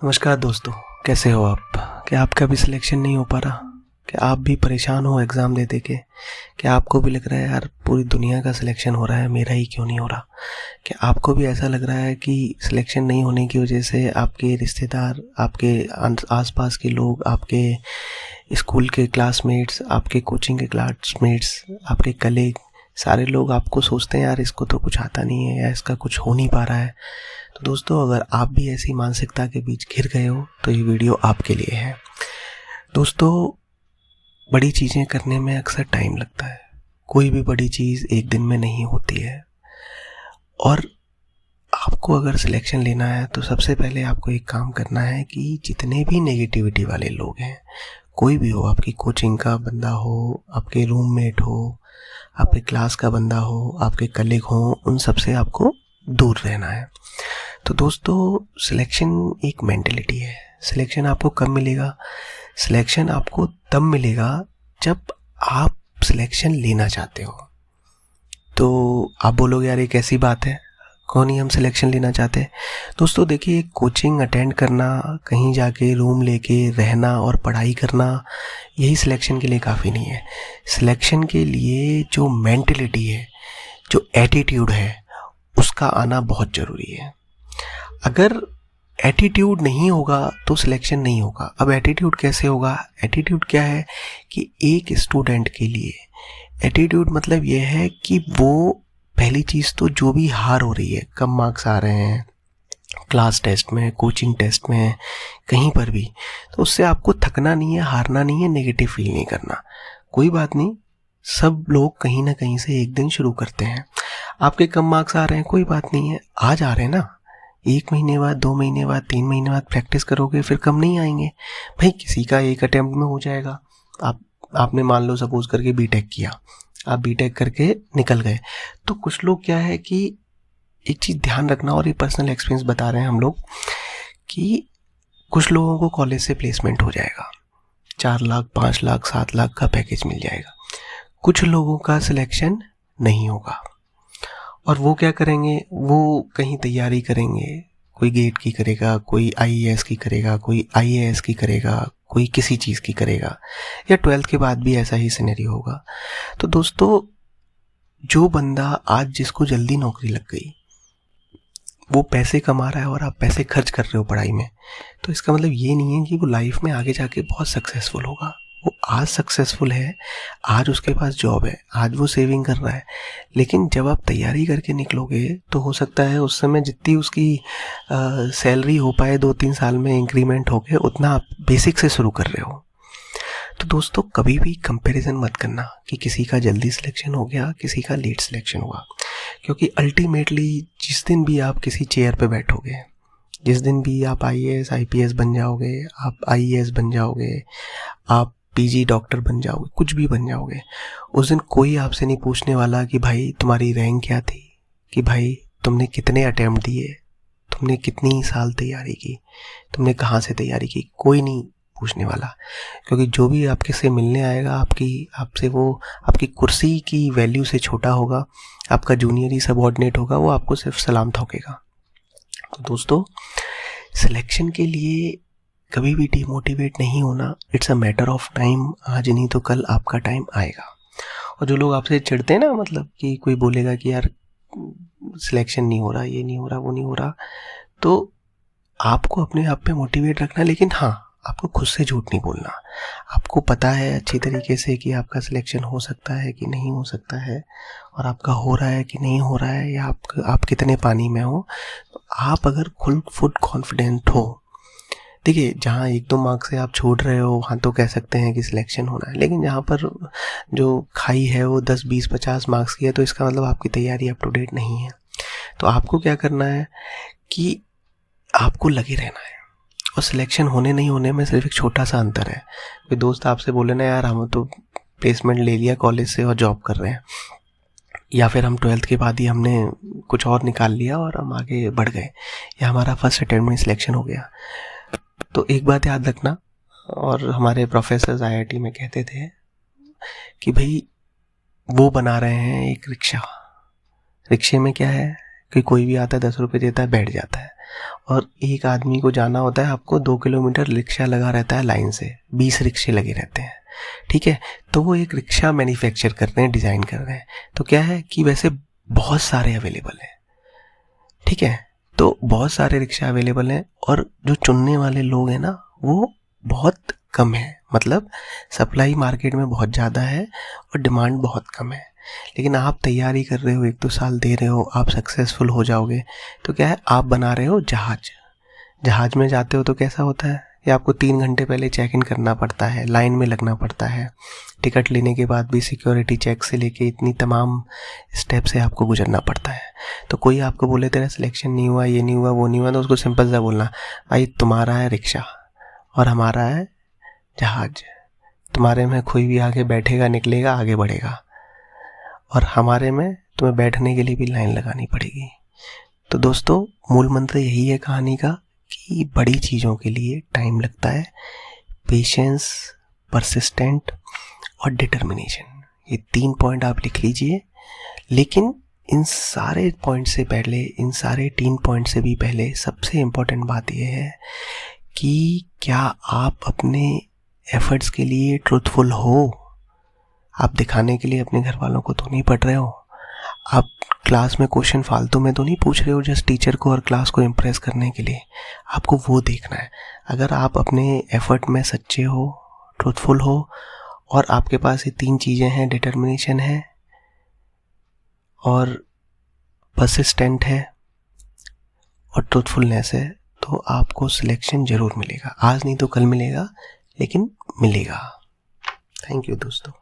नमस्कार दोस्तों, कैसे हो आप? क्या आपका भी सिलेक्शन नहीं हो पा रहा? क्या आप भी परेशान हो एग्ज़ाम दे के? क्या आपको भी लग रहा है यार पूरी दुनिया का सिलेक्शन हो रहा है, मेरा ही क्यों नहीं हो रहा? क्या आपको भी ऐसा लग रहा है कि सिलेक्शन नहीं होने की वजह से आपके रिश्तेदार, आपके आसपास के लोग, आपके स्कूल के क्लासमेट्स, आपके कोचिंग के क्लासमेट्स, आपके कलीग, सारे लोग आपको सोचते हैं यार इसको तो कुछ आता नहीं है या इसका कुछ हो नहीं पा रहा है? तो दोस्तों, अगर आप भी ऐसी मानसिकता के बीच घिर गए हो तो ये वीडियो आपके लिए है। दोस्तों, बड़ी चीज़ें करने में अक्सर टाइम लगता है। कोई भी बड़ी चीज़ एक दिन में नहीं होती है। और आपको अगर सिलेक्शन लेना है तो सबसे पहले आपको एक काम करना है कि जितने भी नेगेटिविटी वाले लोग हैं, कोई भी हो, आपकी कोचिंग का बंदा हो, आपके रूममेट हो, आपके क्लास का बंदा हो, आपके कलीग हो, उन सब से आपको दूर रहना है। तो दोस्तों, सिलेक्शन एक मेंटलिटी है। सिलेक्शन आपको कब मिलेगा? सिलेक्शन आपको तब मिलेगा जब आप सिलेक्शन लेना चाहते हो। तो आप बोलोगे यार ये कैसी बात है, कौन ही हम सिलेक्शन लेना चाहते हैं? दोस्तों देखिए, कोचिंग अटेंड करना, कहीं जाके रूम लेके रहना और पढ़ाई करना, यही सिलेक्शन के लिए काफ़ी नहीं है। सिलेक्शन के लिए जो मेंटलिटी है, जो एटीट्यूड है, उसका आना बहुत ज़रूरी है। अगर एटीट्यूड नहीं होगा तो सिलेक्शन नहीं होगा। अब एटीट्यूड कैसे होगा? एटीट्यूड क्या है कि एक स्टूडेंट के लिए एटीट्यूड मतलब ये है कि वो पहली चीज़ तो जो भी हार हो रही है, कम मार्क्स आ रहे हैं क्लास टेस्ट में, कोचिंग टेस्ट में, कहीं पर भी, तो उससे आपको थकना नहीं है, हारना नहीं है, नेगेटिव फील नहीं करना। कोई बात नहीं, सब लोग कहीं ना कहीं से एक दिन शुरू करते हैं। आपके कम मार्क्स आ रहे हैं, कोई बात नहीं है, आज आ रहे हैं ना, 1 महीने बाद, 2 महीने बाद, 3 महीने बाद प्रैक्टिस करोगे फिर कम नहीं आएंगे भाई। किसी का एक अटेम्प्ट में हो जाएगा। आपने मान लो सपोज करके बीटेक किया, आप बीटेक करके निकल गए, तो कुछ लोग क्या है कि एक चीज़ ध्यान रखना, और ये पर्सनल एक्सपीरियंस बता रहे हैं हम लोग, कि कुछ लोगों को कॉलेज से प्लेसमेंट हो जाएगा, 4 लाख 5 लाख 7 लाख का पैकेज मिल जाएगा। कुछ लोगों का सिलेक्शन नहीं होगा, और वो क्या करेंगे, वो कहीं तैयारी करेंगे, कोई गेट की करेगा, कोई आईएएस की करेगा, कोई आईएएस की करेगा, कोई किसी चीज़ की करेगा, या 12th के बाद भी ऐसा ही सिनेरियो होगा। तो दोस्तों, जो बंदा आज जिसको जल्दी नौकरी लग गई, वो पैसे कमा रहा है और आप पैसे खर्च कर रहे हो पढ़ाई में, तो इसका मतलब ये नहीं है कि वो लाइफ में आगे जाके बहुत सक्सेसफुल होगा। वो आज सक्सेसफुल है, आज उसके पास जॉब है, आज वो सेविंग कर रहा है, लेकिन जब आप तैयारी करके निकलोगे तो हो सकता है उस समय जितनी उसकी सैलरी हो पाए 2-3 साल में इंक्रीमेंट होके, उतना आप बेसिक से शुरू कर रहे हो। तो दोस्तों, कभी भी कंपैरिजन मत करना कि किसी का जल्दी सिलेक्शन हो गया, किसी का लेट सिलेक्शन हुआ, क्योंकि अल्टीमेटली जिस दिन भी आप किसी चेयर पे बैठोगे, जिस दिन भी आप आईएएस आईपीएस बन जाओगे, आप आईएएस बन जाओगे, आप पीजी डॉक्टर बन जाओगे, कुछ भी बन जाओगे, उस दिन कोई आपसे नहीं पूछने वाला कि भाई तुम्हारी रैंक क्या थी, कि भाई तुमने कितने अटेम्प्ट दिए, तुमने कितनी साल तैयारी की, तुमने कहाँ से तैयारी की, कोई नहीं पूछने वाला। क्योंकि जो भी आपके से मिलने आएगा, आपसे वो आपकी कुर्सी की वैल्यू से छोटा होगा, आपका जूनियर ही सबऑर्डिनेट होगा, वो आपको सिर्फ सलाम ठोकेगा। तो दोस्तों, सिलेक्शन के लिए कभी भी डिमोटिवेट नहीं होना। It's a matter of time. आज नहीं तो कल आपका टाइम आएगा। और जो लोग आपसे चिढ़ते हैं ना, मतलब कि कोई बोलेगा कि यार सिलेक्शन नहीं हो रहा, ये नहीं हो रहा, वो नहीं हो रहा, तो आपको अपने आप पे मोटिवेट रखना, लेकिन हाँ, आपको खुद से झूठ नहीं बोलना। आपको पता है अच्छी तरीके से कि आपका सिलेक्शन हो सकता है कि नहीं हो सकता है, और आपका हो रहा है कि नहीं हो रहा है, या आप कितने पानी में हो। तो आप अगर फुल कॉन्फिडेंट हो, देखिए, जहाँ 1-2 मार्क्स से आप छोड़ रहे हो वहाँ तो कह सकते हैं कि सिलेक्शन होना है, लेकिन जहाँ पर जो खाई है वो 10, 20, 50 मार्क्स की है, तो इसका मतलब आपकी तैयारी अप टू डेट नहीं है। तो आपको क्या करना है कि आपको लगे रहना है, और सिलेक्शन होने नहीं होने में सिर्फ एक छोटा सा अंतर है। कोई दोस्त आपसे बोले ना, यार हम तो प्लेसमेंट ले लिया कॉलेज से और जॉब कर रहे हैं, या फिर हम 12th के बाद ही हमने कुछ और निकाल लिया और हम आगे बढ़ गए, या हमारा फर्स्ट अटेम्प्ट में सिलेक्शन हो गया, तो एक बात याद रखना, और हमारे प्रोफेसर्स आईआईटी में कहते थे कि भाई वो बना रहे हैं एक रिक्शा। रिक्शे में क्या है, कि कोई भी आता है 10 रुपये देता है, बैठ जाता है। और एक आदमी को जाना होता है, आपको 2 किलोमीटर रिक्शा लगा रहता है लाइन से, 20 रिक्शे लगे रहते हैं, ठीक है। तो वो एक रिक्शा मैन्युफैक्चर कर रहे हैं, डिज़ाइन कर रहे हैं। तो क्या है कि वैसे बहुत सारे अवेलेबल हैं, ठीक है। तो बहुत सारे रिक्शा अवेलेबल हैं और जो चुनने वाले लोग हैं ना वो बहुत कम है। मतलब सप्लाई मार्केट में बहुत ज़्यादा है और डिमांड बहुत कम है। लेकिन आप तैयारी कर रहे हो, 1-2 साल दे रहे हो, आप सक्सेसफुल हो जाओगे। तो क्या है, आप बना रहे हो जहाज में जाते हो तो कैसा होता है कि आपको 3 घंटे पहले चेक इन करना पड़ता है, लाइन में लगना पड़ता है, टिकट लेने के बाद भी सिक्योरिटी चेक से लेके इतनी तमाम स्टेप से आपको गुजरना पड़ता है। तो कोई आपको बोले तेरा सिलेक्शन नहीं हुआ, ये नहीं हुआ, वो नहीं हुआ, तो उसको सिंपल सा बोलना, भाई तुम्हारा है रिक्शा और हमारा है जहाज। तुम्हारे में कोई भी आगे बैठेगा, निकलेगा, आगे बढ़ेगा, और हमारे में तुम्हें बैठने के लिए भी लाइन लगानी पड़ेगी। तो दोस्तों, मूल मंत्र यही है कहानी का कि बड़ी चीज़ों के लिए टाइम लगता है। पेशेंस, परसिस्टेंट और डिटर्मिनेशन, ये 3 पॉइंट आप लिख लीजिए। लेकिन इन सारे पॉइंट से पहले, इन सारे 3 पॉइंट से भी पहले सबसे इम्पोर्टेंट बात यह है कि क्या आप अपने एफर्ट्स के लिए ट्रूथफुल हो। आप दिखाने के लिए अपने घर वालों को तो नहीं पढ़ रहे हो। आप क्लास में क्वेश्चन फालतू में तो नहीं पूछ रहे हो जस्ट टीचर को और क्लास को इम्प्रेस करने के लिए। आपको वो देखना है। अगर आप अपने एफर्ट में सच्चे हो, ट्रूथफुल हो और आपके पास ये 3 चीज़ें हैं, डिटर्मिनेशन है और परसिस्टेंट है और ट्रूथफुलनेस है, तो आपको सिलेक्शन ज़रूर मिलेगा। आज नहीं तो कल मिलेगा, लेकिन मिलेगा। थैंक यू दोस्तों।